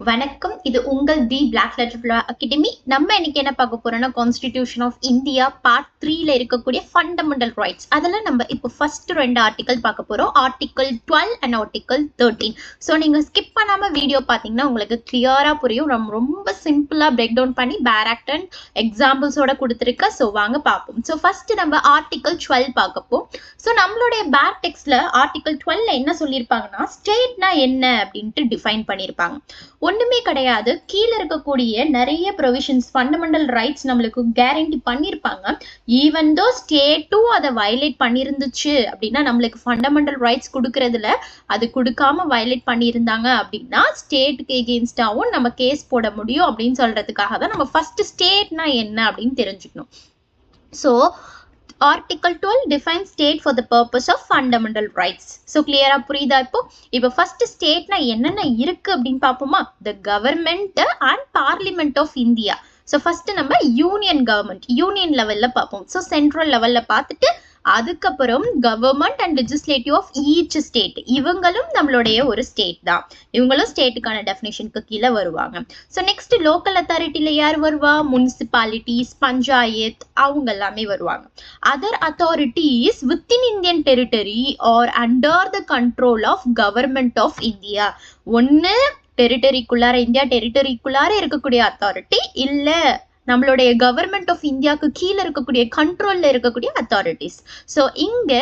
வணக்கம். இது உங்கள் தி பிளாக் லெட்டர் அகாடமி. நம்ம இன்னைக்கு என்ன பார்க்க போறோம்னா கான்ஸ்டிடியூஷன் ஆஃப் இந்தியா பார்ட் 3ல இருக்கக்கூடிய ஃபண்டமெண்டல் ரைட்ஸ். அதில் நம்ம இப்போ ஃபர்ஸ்ட் 2 ஆர்டிகல் பார்க்க போறோம். Article 12 and article 13. ஸோ நீங்க ஸ்கிப் பண்ணாம வீடியோ பார்த்தீங்கன்னா உங்களுக்கு கிளியரா புரியும். நம்ம ரொம்ப சிம்பிளா பிரேக் டவுன் பண்ணி பேராக்ட் அண்ட் எக்ஸாம்பிள்ஸோட கொடுத்துருக்க. ஸோ வாங்க பார்ப்போம். ஸோ ஃபர்ஸ்ட் நம்ம ஆர்டிகல் 12 பார்க்கப்போம். ஸோ நம்மளுடைய பேக் டெக்ஸ்ட்ல ஆர்டிகல் 12ல என்ன சொல்லியிருப்பாங்கன்னா ஸ்டேட்னா என்ன அப்படின்ட்டு டிஃபைன் பண்ணியிருப்பாங்க. ஒண்ணுமே கிடையாது. கீழே இருக்கக்கூடிய நிறைய ப்ரொவிஷன்ஸ் ஃபண்டமெண்டல் ரைட்ஸ் நம்மளுக்கு கேரண்டி பண்ணியிருப்பாங்க. ஈவன் தோ ஸ்டேட்டும் அதை வயலேட் பண்ணியிருந்துச்சு அப்படின்னா நம்மளுக்கு ஃபண்டமெண்டல் ரைட்ஸ் கொடுக்கறதுல அது கொடுக்காம வயலேட் பண்ணியிருந்தாங்க அப்படின்னா ஸ்டேட்டுக்கு எகெயின்ஸ்டாகவும் நம்ம கேஸ் போட முடியும் அப்படின்னு சொல்றதுக்காக தான் நம்ம ஃபர்ஸ்ட் ஸ்டேட்னா என்ன அப்படின்னு தெரிஞ்சுக்கணும். So Article 12 defines state for the purpose of fundamental rights. So clear புரியுதா? இப்போ first stateனா என்னென்ன இருக்கு அப்படின்னு பார்ப்போமா? The government and parliament of India. So first நம்ம யூனியன் கவர்மெண்ட் யூனியன் லெவல்ல பார்ப்போம். ஸோ சென்ட்ரல் லெவல்ல பார்த்துட்டு அதுக்கப்புறம் government and legislative of each state. இவங்களும் நம்மளுடைய ஒரு ஸ்டேட் தான். இவங்களும் ஸ்டேட்டுக்கான டெஃபினேஷனுக்கு கீழே வருவாங்க. ஸோ நெக்ஸ்ட் லோக்கல் அத்தாரிட்டியில யார் வருவா? முனிசிபாலிட்டிஸ், பஞ்சாயத், அவங்க எல்லாமே வருவாங்க. Other authorities within Indian territory are under the control of government of India. ஒன்று டெரிட்டரிக்குள்ளார இந்தியா டெரிட்டரிக்குள்ளார இருக்கக்கூடிய அத்தாரிட்டி, இல்லை நம்மளுடைய கவர்மெண்ட் ஆஃப் இந்தியாவுக்கு கீழே இருக்கக்கூடிய கண்ட்ரோல்ல இருக்கக்கூடிய அத்தாரிட்டிஸ். ஸோ இங்க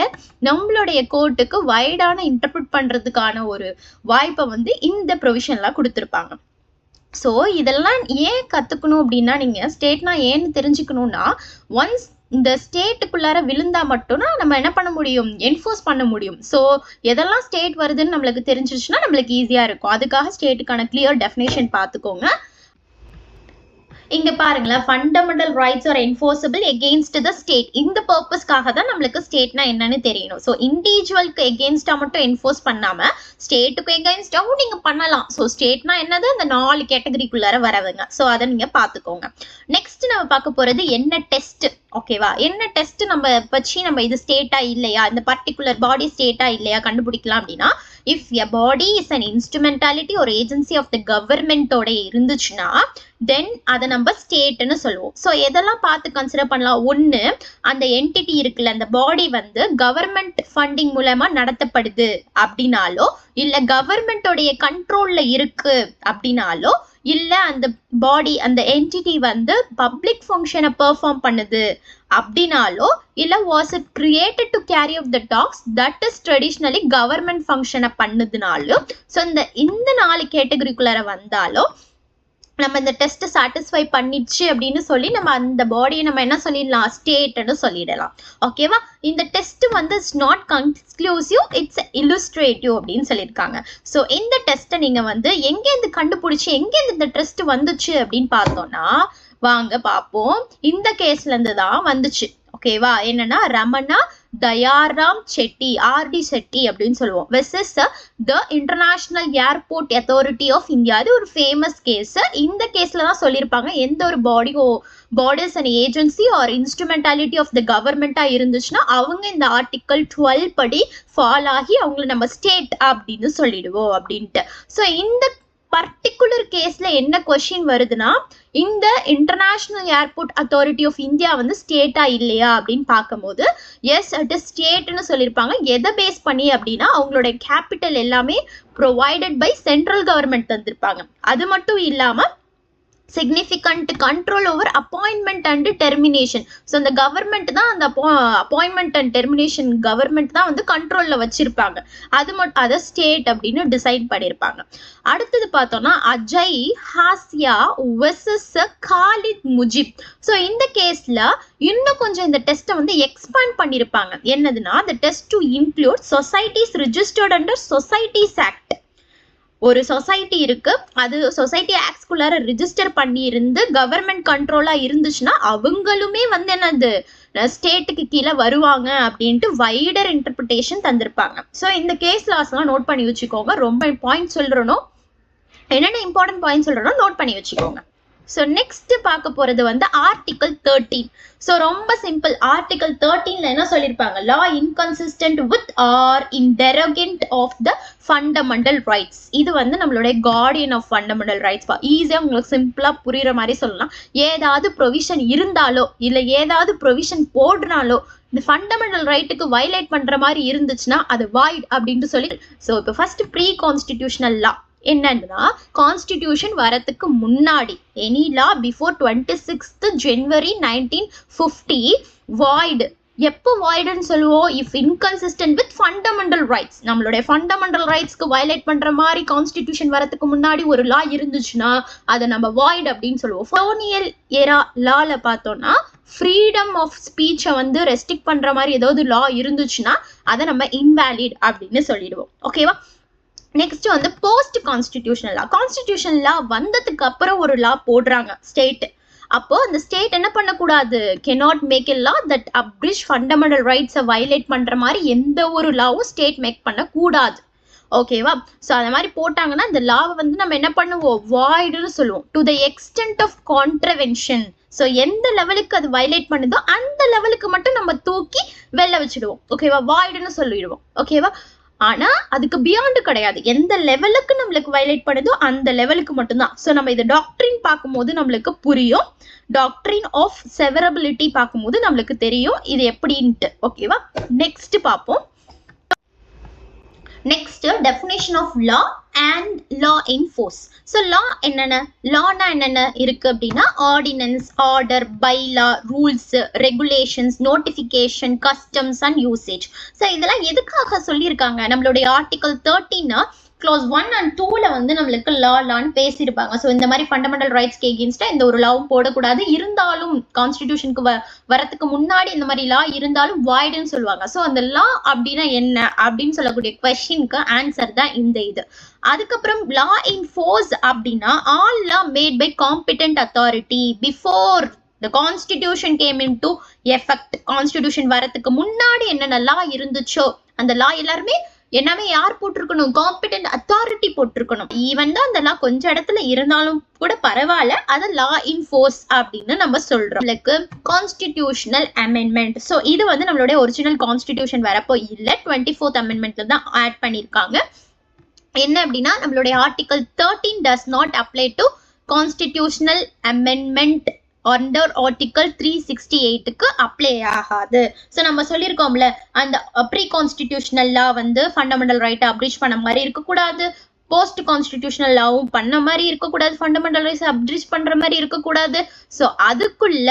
நம்மளுடைய கோர்ட்டுக்கு வைடான இன்டர்பிரட் பண்றதுக்கான ஒரு வாய்ப்பை இந்த ப்ரொவிஷன்லாம் கொடுத்துருப்பாங்க. ஸோ இதெல்லாம் ஏன் கத்துக்கணும் அப்படின்னா நீங்க ஸ்டேட்னா ஏன்னு தெரிஞ்சுக்கணும்னா ஒன்ஸ் இந்த ஸ்டேட்டுக்குள்ளார விழுந்தா மட்டும்தான் நம்ம என்ன பண்ண முடியும், என்ஃபோர்ஸ் பண்ண முடியும். ஸோ எதெல்லாம் ஸ்டேட் வருதுன்னு நம்மளுக்கு தெரிஞ்சிருச்சுன்னா நம்மளுக்கு ஈஸியா இருக்கும். அதுக்காக ஸ்டேட்டுக்கான கிளியர் டெஃபினேஷன் பார்த்துக்கோங்க. இங்க பாருங்களேன், fundamental rights are enforceable against the state. இந்த பர்பஸ்க்காக தான் நம்மளுக்கு ஸ்டேட்னா என்னன்னு தெரியணும். ஸோ இண்டிவிஜுவலுக்கு எகெயின்ஸ்டா மட்டும் என்ஃபோர்ஸ் பண்ணாம ஸ்டேட்டுக்கு எகெயின்ஸ்டாவும் நீங்க பண்ணலாம். ஸோ ஸ்டேட்னா என்னது, அந்த 4 கேட்டகரிக்குள்ளார வரவங்க. ஸோ அதை நீங்க பாத்துக்கோங்க. நெக்ஸ்ட் நம்ம பார்க்க போறது என்ன டெஸ்ட். ஓகேவா, என்ன டெஸ்ட் நம்ம வச்சு நம்ம இது ஸ்டேட்டா இல்லையா, இந்த பர்டிகுலர் பாடி ஸ்டேட்டா இல்லையா கண்டுபிடிக்கலாம் அப்படின்னா, if a body is an instrumentality ஒரு ஏஜென்சி ஆஃப் த கவர்மெண்டோட இருந்துச்சுன்னா தென் அதை நம்ம ஸ்டேட்னு சொல்லுவோம். ஸோ எதெல்லாம் பார்த்து கன்சிடர் பண்ணலாம்? ஒன்று, அந்த என்டிட்டி இருக்குல்ல, அந்த பாடி கவர்மெண்ட் ஃபண்டிங் மூலமா நடத்தப்படுது அப்படின்னாலோ, இல்லை கவர்மெண்டோடைய கண்ட்ரோல்ல இருக்கு அப்படின்னாலோ, இல்ல அந்த பாடி அந்த என்டிட்டி பப்ளிக் ஃபங்க்ஷனை பெர்ஃபார்ம் பண்ணுது அப்படின்னாலோ, இல்ல was it created to carry of the tasks that is traditionally government ஃபங்க்ஷனை பண்ணுதுனாலும், ஸோ இந்த 4 கேட்டகரிக்குள்ளார வந்தாலோ நம்ம இந்த டெஸ்ட் சாட்டிஸ்ஃபை பண்ணிடுச்சு அப்படின்னு சொல்லி நம்ம அந்த பாடியை நம்ம என்ன சொல்லிடலாம், ஸ்டேட்னு சொல்லிடலாம். ஓகேவா, இந்த test it's not conclusive, it's illustrative அப்படின்னு சொல்லியிருக்காங்க. ஸோ இந்த டெஸ்ட்டை நீங்க எங்கேருந்து கண்டுபிடிச்சி எங்கேருந்து இந்த டெஸ்ட் வந்துச்சு அப்படின்னு பார்த்தோம்னா வாங்க பார்ப்போம். இந்த கேஸ்ல இருந்து தான் வந்துச்சு. ஓகேவா, என்னன்னா ரமணா தயாராம் செட்டி, ஆர்டி செட்டி அப்படின்னு சொல்லுவோம், versus the international airport authority of India. அது ஒரு ஃபேமஸ் கேஸ். இந்த கேஸ்ல தான் சொல்லியிருப்பாங்க எந்த ஒரு bodies and agency or instrumentality of the கவர்மெண்டா இருந்துச்சுன்னா அவங்க இந்த ஆர்டிகல் 12 படி ஃபால் ஆகி அவங்கள நம்ம ஸ்டேட் அப்படின்னு சொல்லிடுவோம் அப்படின்ட்டு. ஸோ இந்த பர்டிகுலர் கேஸ்ல என்ன கொஸ்டின் வருதுன்னா, இந்த international airport authority of India ஸ்டேட்டா இல்லையா அப்படின்னு பார்க்கும்போது எஸ் இட் இஸ் ஸ்டேட்னு சொல்லியிருப்பாங்க. எதை பேஸ் பண்ணி அப்படின்னா அவங்களுடைய கேபிட்டல் எல்லாமே ப்ரொவைடட் பை சென்ட்ரல் கவர்மெண்ட் தந்திருப்பாங்க. அது மட்டும் இல்லாம significant control over appointment and termination. So அந்த கவர்மெண்ட் தான் அந்த அப்பாயின்மெண்ட் அண்ட் டெர்மினேஷன் கவர்மெண்ட் தான் கண்ட்ரோல்ல வச்சிருப்பாங்க. அது மட்டும் அதை ஸ்டேட் அப்படின்னு டிசைட் பண்ணியிருப்பாங்க. அடுத்தது பார்த்தோம்னா அஜய் ஹாசியா வெர்சஸ் காலித் முஜிப். ஸோ இந்த கேஸ்ல இன்னும் கொஞ்சம் இந்த டெஸ்ட்டை எக்ஸ்பேண்ட் பண்ணியிருப்பாங்க. என்னதுன்னா the test to include societies registered under Societies Act. ஒரு சொசைட்டி இருக்கு, அது சொசைட்டி ஆக்ட்ஸ்குள்ளார ரிஜிஸ்டர் பண்ணி இருந்து கவர்மெண்ட் கண்ட்ரோலா இருந்துச்சுன்னா அவங்களுமே என்னது ஸ்டேட்டுக்கு கீழே வருவாங்க அப்படின்ட்டு வைடர் இன்டர்பிரிட்டேஷன் தந்திருப்பாங்க. ஸோ இந்த கேஸ் லாஸ்லாம் நோட் பண்ணி வச்சுக்கோங்க. ரொம்ப பாயிண்ட் சொல்றனோ என்னென்ன இம்பார்ட்டன்ட் பாயிண்ட் சொல்றனோ நோட் பண்ணி வச்சுக்கோங்க. ஸோ நெக்ஸ்ட் பார்க்க போறது வந்து ஆர்டிகல் 13. ஸோ ரொம்ப சிம்பிள். ஆர்டிகல் 13ல என்ன சொல்லியிருப்பாங்க? Law inconsistent with or in derogation of the fundamental rights. இது வந்து நம்மளுடைய கார்டியன் ஆஃப் ஃபண்டமெண்டல் ரைட்ஸ். ஈஸியாக உங்களுக்கு சிம்பிளா புரியுற மாதிரி சொல்லலாம். ஏதாவது ப்ரொவிஷன் இருந்தாலோ இல்லை ஏதாவது ப்ரொவிஷன் போடுறாலோ இந்த ஃபண்டமெண்டல் ரைட்டுக்கு வயலேட் பண்ற மாதிரி இருந்துச்சுன்னா அது வாய்ட் அப்படின்ட்டு சொல்லி. ஸோ இப்போ ஃபர்ஸ்ட் ப்ரீ கான்ஸ்டிடியூஷனல் லா என்னன்னா, கான்ஸ்டிடியூஷன் வரதுக்கு முன்னாடி any law before 26th January 1950 void. எப்போ வாய்டுன்னு சொல்லுவோம்? If inconsistent with fundamental rights. நம்மளுடைய ஃபண்டமெண்டல் ரைட்ஸ்க்கு வயலேட் பண்ற மாதிரி கான்ஸ்டிடியூஷன் வரதுக்கு முன்னாடி ஒரு லா இருந்துச்சுன்னா அதை நம்ம வாய்டு அப்படின்னு சொல்லுவோம். கொலோனியல் எரா லால பார்த்தோம்னா ஃப்ரீடம் ஆஃப் ஸ்பீச்சை வந்து ரெஸ்ட்ரிக்ட் பண்ற மாதிரி ஏதாவது லா இருந்துச்சுன்னா அதை நம்ம இன்வேலிட் அப்படின்னு சொல்லிடுவோம். ஓகேவா? நெக்ஸ்ட் வந்து போஸ்ட் கான்ஸ்டிடியூஷனல் லா. கான்ஸ்டிடியூஷன் லா வந்ததுக்கு அப்புறம் ஒரு லா போடுறாங்க ஸ்டேட். அப்போ அந்த ஸ்டேட் என்ன பண்ணக்கூடாது? cannot make a law that abridge fundamental rights violate பண்ற மாதிரி எந்த ஒரு லாவும் ஸ்டேட் மேக் பண்ணக்கூடாது. ஓகேவா? ஸோ அந்த மாதிரி போட்டாங்கன்னா இந்த லாவை வந்து நம்ம என்ன பண்ணுவோம்? வாய்டுன்னு சொல்லுவோம். To the extent of contravention. So எந்த லெவலுக்கு அது வயலேட் பண்ணுதோ அந்த லெவலுக்கு மட்டும் நம்ம தூக்கி வெளில வச்சுடுவோம். ஓகேவா? வாய்டுன்னு சொல்லிடுவோம். ஓகேவா? ஆனா அதுக்கு பியாண்ட் கிடையாது. எந்த லெவலுக்கு நம்மளுக்கு வயலேட் பண்ணுதோ அந்த லெவலுக்கு மட்டும்தான். ஸோ நம்ம இது டாக்ட்ரின் பார்க்கும்போது நம்மளுக்கு புரியும். டாக்ட்ரின் ஆஃப் செவரபிலிட்டி பார்க்கும்போது நம்மளுக்கு தெரியும் இது எப்படின்ட்டு. ஓகேவா? நெக்ஸ்ட் பார்ப்போம். Next definition of law and law in force. So law என்னென்ன? லானா என்னென்ன இருக்கு அப்படின்னா, ordinance, order, bylaw, rules, regulations, notification, customs and usage. So இதெல்லாம் எதுக்காக சொல்லியிருக்காங்க? நம்மளுடைய ஆர்டிகல் 13 clause 1 and 2ல வந்து நம்மளுக்கு லான்னு பேசியிருப்பாங்க. ஸோ இந்த மாதிரி ஃபண்டமெண்டல் ரைட்ஸ்க்கு எகெயின்ஸ்டா இந்த ஒரு லாவும் போடக்கூடாது. இருந்தாலும் கான்ஸ்டிடியூஷனுக்கு வரத்துக்கு முன்னாடி இந்த மாதிரி லா இருந்தாலும் வாய்டுன்னு சொல்லுவாங்க. ஸோ அந்த லா அப்படின்னா என்ன அப்படின்னு சொல்லக்கூடிய கொஸ்டினுக்கு ஆன்சர் தான் இந்த இது. அதுக்கப்புறம் லா இன் ஃபோர்ஸ் அப்படின்னா all law made by competent authority before the constitution came into effect. Constitution வரதுக்கு முன்னாடி என்னென்ன லா இருந்துச்சோ அந்த லா எல்லாருமே எல்லாமே யார் போட்டிருக்கணும்? காம்பிடென்ட் அத்தாரிட்டி போட்டிருக்கணும். ஈவன் தான் அந்த லா கொஞ்சம் இடத்துல இருந்தாலும் கூட பரவாயில்ல, அது லா இன் ஃபோர்ஸ் அப்படின்னு நம்ம சொல்றோம். Like constitutional amendment. ஸோ இது வந்து நம்மளுடைய ஒரிஜினல் கான்ஸ்டிடியூஷன் வரப்போ இல்லை, 24th அமெண்ட்மெண்ட்ல தான் ஆட் பண்ணியிருக்காங்க. என்ன அப்படின்னா, நம்மளுடைய article 13 does not apply to constitutional amendment under article 368க்கு அப்ளை ஆகாது. ஸோ நம்ம சொல்லியிருக்கோம்ல, அந்த ப்ரீ கான்ஸ்டிடியூஷனல் லா வந்து ஃபண்டமெண்டல் ரைட்டை அப்ரீச் பண்ண மாதிரி இருக்கக்கூடாது, போஸ்ட் கான்ஸ்டிடியூஷனல் லாவும் பண்ண மாதிரி இருக்கக்கூடாது, ஃபண்டமெண்டல் ரைட்ஸ் அப்ரீச் பண்ற மாதிரி இருக்கக்கூடாது. ஸோ அதுக்குள்ள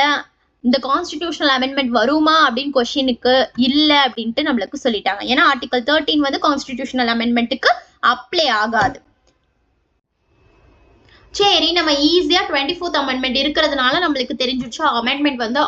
இந்த கான்ஸ்டிடியூஷனல் அமெண்ட்மெண்ட் வருமா அப்படின்னு கொஸ்டினுக்கு இல்லை அப்படின்ட்டு நம்மளுக்கு சொல்லிட்டாங்க. ஏன்னா ஆர்டிகல் 13 வந்து கான்ஸ்டிடியூஷனல் அமெண்ட்மெண்ட்டுக்கு அப்ளை ஆகாது. சரி, நம்ம ஈஸியா 24th அமெண்ட்மெண்ட் இருக்கிறதுனால நம்மளுக்கு தெரிஞ்சிச்சு அமெண்ட்மெண்ட் வந்து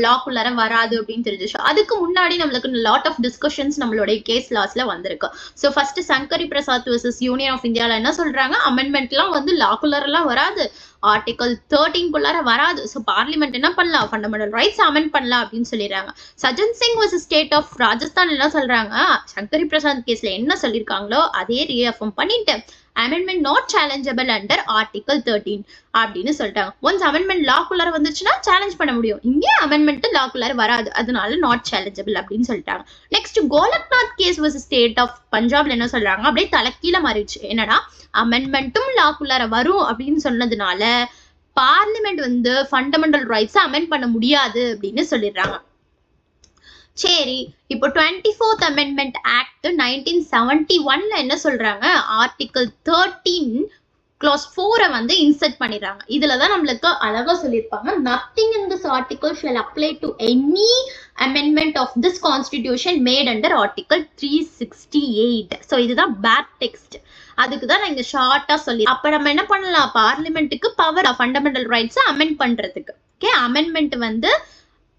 லாக்குள்ளார வராது அப்படின்னு தெரிஞ்சிச்சு. அதுக்கு முன்னாடி நம்மளுக்கு லாட் ஆஃப் டிஸ்கஷன்ஸ் நம்மளுடைய கேஸ் லாஸ்ல வந்திருக்கு. So first Shankari Prasad versus union of இந்தியாவில் என்ன சொல்றாங்க? அமெண்ட்மெண்ட்லாம் வந்து லாக்குள்ளாரெல்லாம் வராது, ஆர்டிகல் 13 வராது. ஸோ பார்லிமெண்ட் என்ன பண்ணலாம்? ஃபண்டமெண்டல் ரைட்ஸ் அமெண்ட் பண்ணலாம் அப்படின்னு சொல்லிடுறாங்க. Sajjan Singh versus state of Rajasthan என்ன சொல்றாங்க? சங்கரி பிரசாத் கேஸ்ல என்ன சொல்லியிருக்காங்களோ அதே ரீஅஃபர்ம் பண்ணிட்டு amendment not challengeable under article 13 அப்படின்னு சொல்லிட்டாங்க. ஒன்ஸ் அமெண்ட்மெண்ட் லாக்குள்ளார வந்துச்சுன்னா சேலஞ்ச் பண்ண முடியும். இங்கே அமெண்ட்மெண்ட் லாக்குள்ளார வராது, அதனால நாட் சேலஞ்சபிள் அப்படின்னு சொல்லிட்டாங்க. Next Golaknath case versus state of பஞ்சாப்ல என்ன சொல்றாங்க? அப்படியே தலைக்கீழ மாறிடுச்சு. என்னன்னா, அமெண்ட்மெண்ட்டும் லாக்குள்ளார வரும் அப்படின்னு சொன்னதுனால பார்லிமெண்ட் வந்து ஃபண்டமெண்டல் ரைட்ஸ் அமெண்ட் பண்ண முடியாது அப்படின்னு சொல்லிடுறாங்க. சரி, இப்போ 24th அமெண்ட்மெண்ட் ஆக்ட் 1971ல என்ன சொல்றாங்க? ஆர்டிகல் 13 clause 4 வந்து இன்சர்ட் பண்ணிடுறாங்க. இதுலதான் நம்மளுக்கு அழகா சொல்லியிருப்பாங்க, nothing in this article shall apply to any amendment of this constitution made under article 368. So இதுதான் பேட் டெக்ஸ்ட். அதுக்கு தான் நான் இங்க ஷார்ட்டா சொல்லி, அப்ப நம்ம என்ன பண்ணலாம்? பார்லிமெண்ட்டுக்கு பவர் ஃபண்டமெண்டல் ரைட்ஸ் அமெண்ட் பண்றதுக்கு. ஓகே, அமெண்ட்மெண்ட் வந்து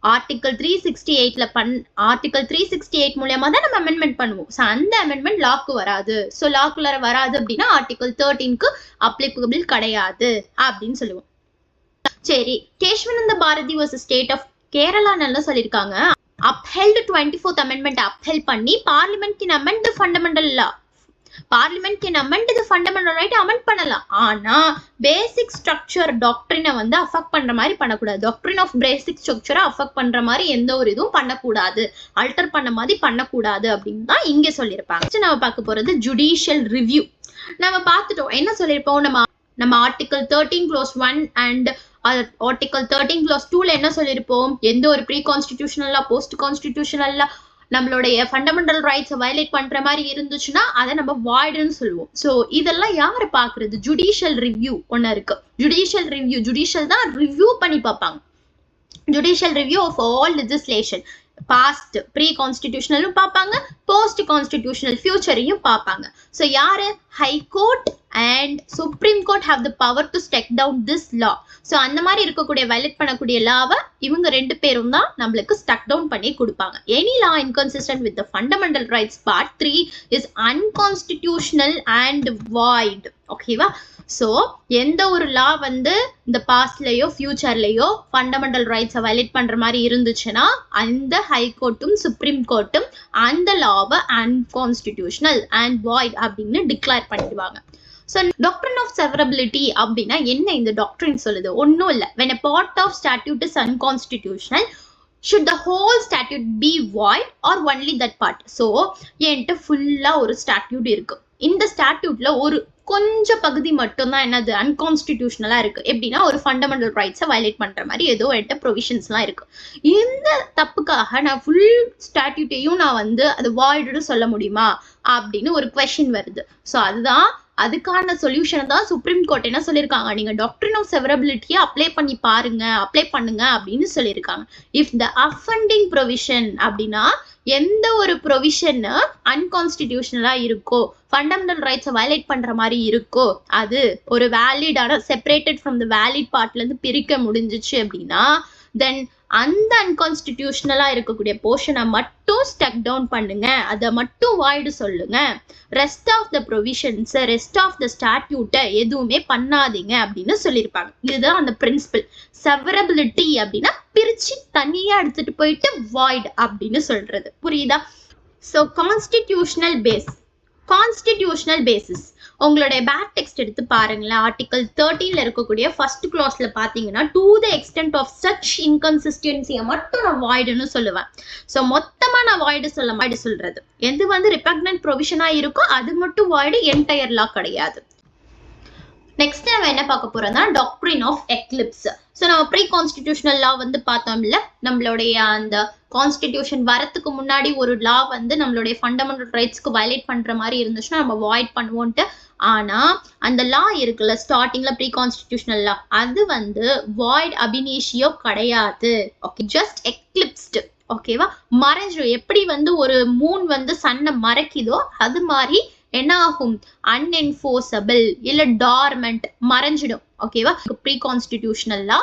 ஆர்டிகல் 368ல ஆர்டிகல் 368 மூலமா தான் நம்ம அமெண்ட்மெண்ட் பண்ணுவோம். ஸோ அந்த அமெண்ட்மெண்ட் லாக்கு வராது. ஸோ லாக்குள்ளார வராது அப்படின்னா ஆர்டிகல் 13க்கு அப்ளிகபிள் கிடையாது அப்படின்னு சொல்லுவோம். சரி, Kesavananda Bharati versus state of Kerala நல்லா சொல்லியிருக்காங்க. upheld 24th அமெண்ட்மெண்ட் அப்ஹெல்ட் பண்ணி parliament can amend the fundamental law. Parliament can amend the fundamental right amend பண்ணலாம். ஆனா பேசிக் ஸ்ட்ரக்சர் டாக்ட்ரினை வந்து அஃபெக்ட் பண்ற மாதிரி பண்ணக்கூடாது. டாக்ட்ரின் ஆஃப் பேசிக் ஸ்ட்ரக்சரை அஃபெக்ட் பண்ற மாதிரி எந்த ஒரு இதுவும் பண்ணக்கூடாது, அல்டர் பண்ண மாதிரி பண்ணக்கூடாது அப்படின்னு தான் இங்க சொல்லியிருப்பாங்க. நம்ம பார்க்க போறது ஜுடிஷியல் ரிவ்யூ. நம்ம பார்த்துட்டோம் என்ன சொல்லியிருப்போம், நம்ம article 13 clause 1 and article 13 clause 2ல என்ன சொல்லியிருப்போம், எந்த ஒரு ப்ரீ கான்ஸ்டிடியூஷனலா போஸ்ட் கான்ஸ்டிடியூஷனலா நம்மளுடைய ஃபண்டமெண்டல் ரைட்ஸை வயலேட் பண்ற மாதிரி இருந்துச்சுன்னா அதை நம்ம வாய்டுன்னு சொல்லுவோம். ஸோ இதெல்லாம் யாரு பாக்குறது, ஜுடிஷியல் ரிவ்யூ ஒன்னு இருக்கு. ஜுடிஷியல் ரிவ்யூ, ஜுடிஷியல் தான் ரிவ்யூ பண்ணி பார்ப்பாங்க. Judicial review of all legislation, past pre கான்ஸ்டிடியூஷனலும் பார்ப்பாங்க, போஸ்ட் கான்ஸ்டிடியூஷனல் ஃபியூச்சரையும் பார்ப்பாங்க. ஸோ யாரு, high court and supreme court have the power to strike down this law. So அந்த மாதிரி இருக்கக்கூடிய வயலேட் பண்ணக்கூடிய லாவை இவங்க 2 பேரும் தான் நம்மளுக்கு ஸ்டக் டவுன் பண்ணி கொடுப்பாங்க. Any law inconsistent with the fundamental rights part 3 is unconstitutional and void. ஓகேவா? ஸோ எந்த ஒரு லா வந்து இந்த பாஸ்ட்லயோ ஃபியூச்சர்லயோ ஃபண்டமெண்டல் ரைட்ஸை வயலேட் பண்ற மாதிரி இருந்துச்சுன்னா அந்த ஹைகோர்ட்டும் சுப்ரீம் கோர்ட்டும் அந்த லாவை அன்கான்ஸ்டிடியூஷனல் அண்ட் வாய்ட் அப்படின்னு டிக்ளேர் பண்ணிடுவாங்க. So doctrine of severability அப்படின்னா என்ன இந்த டாக்டரின் சொல்லுது, ஒன்னும் இல்ல. when a part of statute is unconstitutional should the whole statute be void or only that part. so என்கிட்ட ஃபுல்லா ஒரு ஸ்டாட்யூட் இருக்கு, இந்த ஸ்டாட்யூட்ல ஒரு கொஞ்சம் பகுதி மட்டும் தான் என்னது அன்கான்ஸ்டிடியூஷனலா இருக்கு. எப்படின்னா ஒரு ஃபண்டமெண்டல் ரைட்ஸை வயலேட் பண்ற மாதிரி ஏதோ என்கிட்ட ப்ரொவிஷன்ஸ்லாம் இருக்கு. இந்த தப்புக்காக நான் ஃபுல் ஸ்டாட்யூட்டையும் நான் வந்து அது வாய்டுன்னு சொல்ல முடியுமா அப்படின்னு ஒரு கொஸ்டின் வருது. ஸோ அதுக்கான சொல்யூஷனை தான் சுப்ரீம் கோர்ட் என்ன சொல்லியிருக்காங்க, நீங்க டாக்ட்ரின் ஆஃப் செவரபிலிட்டியை அப்ளை பண்ணுங்க அப்படின்னு சொல்லியிருக்காங்க. இஃப் த அஃபெண்டிங் ப்ரொவிஷன் அப்படின்னா எந்த ஒரு ப்ரொவிஷன் அன்கான்ஸ்டிடியூஷனலா இருக்கோ, ஃபண்டமெண்டல் ரைட்ஸை வயலேட் பண்ற மாதிரி இருக்கோ, அது ஒரு வேலிடான செப்பரேட்டட் ஃப்ரம் த வேலிட் பார்ட்ல இருந்து பிரிக்க முடிஞ்சிச்சு அப்படின்னா தென் அந்த அன்கான்ஸ்டிடியூஷனலா இருக்கக்கூடிய போர்ஷனை மட்டும் ஸ்டக் டவுன் பண்ணுங்க, அதை மட்டும் வாய்டு சொல்லுங்க. Rest of the provisions, rest of the ஸ்டாட்யூட்டை எதுவுமே பண்ணாதீங்க அப்படின்னு சொல்லியிருப்பாங்க. இதுதான் அந்த பிரின்சிபல். செவரபிலிட்டி அப்படின்னா பிரிச்சு தனியா எடுத்துட்டு போயிட்டு வாய்டு அப்படின்னு சொல்றது, புரியுதா? ஸோ கான்ஸ்டிடியூஷனல் பேசிஸ் உங்களுடைய பேக் டெக்ஸ்ட் எடுத்து பாருங்களேன். ஆர்டிகல் 13ல இருக்கக்கூடிய ஃபர்ஸ்ட் கிளாஸ்ல பாத்தீங்கன்னா to the extent of such இன்கன்சிஸ்டன்சியை மட்டும் நான் வாய்டுன்னு சொல்லுவேன். ஸோ மொத்தமா நான் வாய்டு சொல்றது எது வந்து ரிபக்னன்ட் ப்ரொவிஷனா இருக்கோ அது மட்டும் வாய்டு, என்டையர் லா கிடையாது. நெக்ஸ்ட் நம்ம என்ன பார்க்க போறோம்னா டாக்ட்ரின் ஆஃப் எக்லிப்ஸ். ஸோ நம்ம ப்ரீ கான்ஸ்டிடியூஷனல் லா வந்து பார்த்தோம்ல, நம்மளுடைய அந்த கான்ஸ்டிடியூஷன் வரத்துக்கு முன்னாடி ஒரு லா வந்து நம்மளுடைய ஃபண்டமெண்டல் ரைட்ஸ்க்கு வயலேட் பண்ற மாதிரி இருந்துச்சுன்னா நம்ம வாய்ட் பண்ணுவோன்ட்டு. ஆனா அந்த லா இருக்குல்ல ஸ்டார்டிங்ல ப்ரீ கான்ஸ்டிடியூஷனல் லா, அது வந்து வாய்ட் அபினிஷியோ கிடையாது. Okay, just eclipsed. ஓகேவா? மறைஞ்சிடும். எப்படி வந்து ஒரு மூன் வந்து சன்னை மறைக்குதோ அது மாதிரி என்ன ஆகும், அன்என்ஃபோர்ஸபிள் இல்ல டார்மெண்ட், மறைஞ்சிடும். ஓகேவா? ப்ரீ கான்ஸ்டிடியூஷனல் லா.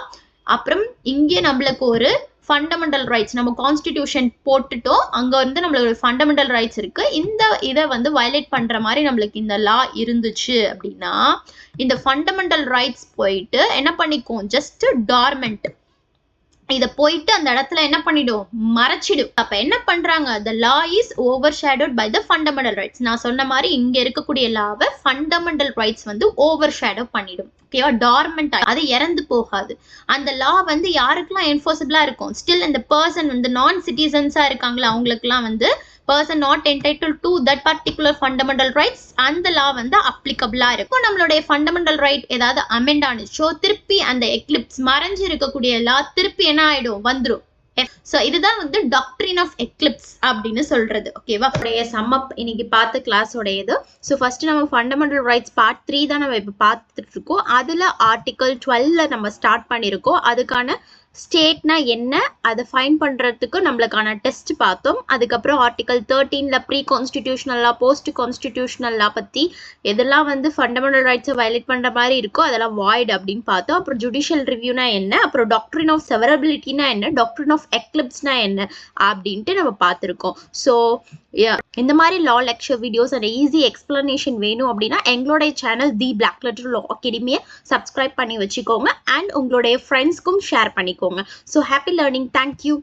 அப்புறம் இங்கே நம்மளுக்கு ஒரு ஃபண்டமெண்டல் ரைட்ஸ், நம்ம கான்ஸ்டிடியூஷன் போட்டுட்டோம், அங்க வந்து நம்மளோட ஃபண்டமெண்டல் ரைட்ஸ் இருக்கு, இந்த இதை வந்து வயலேட் பண்ற மாதிரி நம்மளுக்கு இந்த லா இருந்துச்சு அப்படின்னா இந்த ஃபண்டமெண்டல் ரைட்ஸ் போயிட்டு என்ன பண்ணிக்கும், ஜஸ்ட் டார்மெண்ட், இத போயிட்டு அந்த இடத்துல என்ன பண்ணிடும், மறைச்சிடும். அப்ப என்ன பண்றாங்க, the law is overshadowed by the fundamental rights. நான் சொன்ன மாதிரி இங்க இருக்கக்கூடிய லாவை ஃபண்டமெண்டல் ரைட்ஸ் வந்து ஓவர்ஷேடோ பண்ணிடும். ஓகேவா? டார்மெண்ட், அது இறந்து போகாது. அந்த லா வந்து யாருக்கெல்லாம் என்ஃபோர்ஸபிளா இருக்கும், ஸ்டில் இந்த பர்சன் வந்து நான் சிட்டிசன்ஸா இருக்காங்களா அவங்களுக்குலாம் வந்து person not entitled to that particular fundamental rights அந்த law வந்து applicable இருக்கும். நம்மளுடைய fundamental right ஏதாவது amend ஆனிச்சோ திருப்பி அந்த eclipse மறைஞ்சு இருக்கக்கூடிய law திருப்பி என்ன ஆயிடும், வந்துரும். So இதுதான் வந்து doctrine of eclipse அப்படின்னு சொல்றது. ஓகேவா? சம் அப் இன்னைக்கு பார்த்த கிளாஸ் உடையது. ஸோ ஃபர்ஸ்ட் நம்ம ஃபண்டமெண்டல் ரைட்ஸ் பார்ட் 3 தான் நம்ம இப்போ பார்த்துட்டு இருக்கோம். அதுல ஆர்டிகல் 12ல நம்ம ஸ்டார்ட் பண்ணியிருக்கோம். அதுக்கான ஸ்டேட்னா என்ன, அதை ஃபைன் பண்றதுக்கு நம்மளுக்கான டெஸ்ட் பார்த்தோம். அதுக்கப்புறம் ஆர்டிகல் 13ல ப்ரீ கான்ஸ்டிடியூஷனல்லா போஸ்ட் கான்ஸ்டிடியூஷனல்லா பத்தி எதெல்லாம் வந்து ஃபண்டமெண்டல் ரைட்ஸை வயலேட் பண்ற மாதிரி இருக்கோ அதெல்லாம் வாய்ட் அப்படின்னு பார்த்தோம். அப்புறம் ஜுடிஷியல் ரிவ்யூனா என்ன, அப்புறம் டாக்ட்ரின் ஆஃப் செவரபிலிட்டினா என்ன, டாக்ட்ரின் ஆஃப் எக்லிப்ஸ்னா என்ன அப்படின்ட்டு நம்ம பார்த்துருக்கோம். ஸோ இந்த மாதிரி law lecture videos and easy explanation வேணும் அப்படின்னா எங்களுடைய channel the black letter law அகாடமியை சப்ஸ்கிரைப் பண்ணி வச்சுக்கோங்க அண்ட் உங்களுடைய ஃப்ரெண்ட்ஸ்க்கும் ஷேர் பண்ணிக்கோங்க. So happy learning. தேங்க்யூ.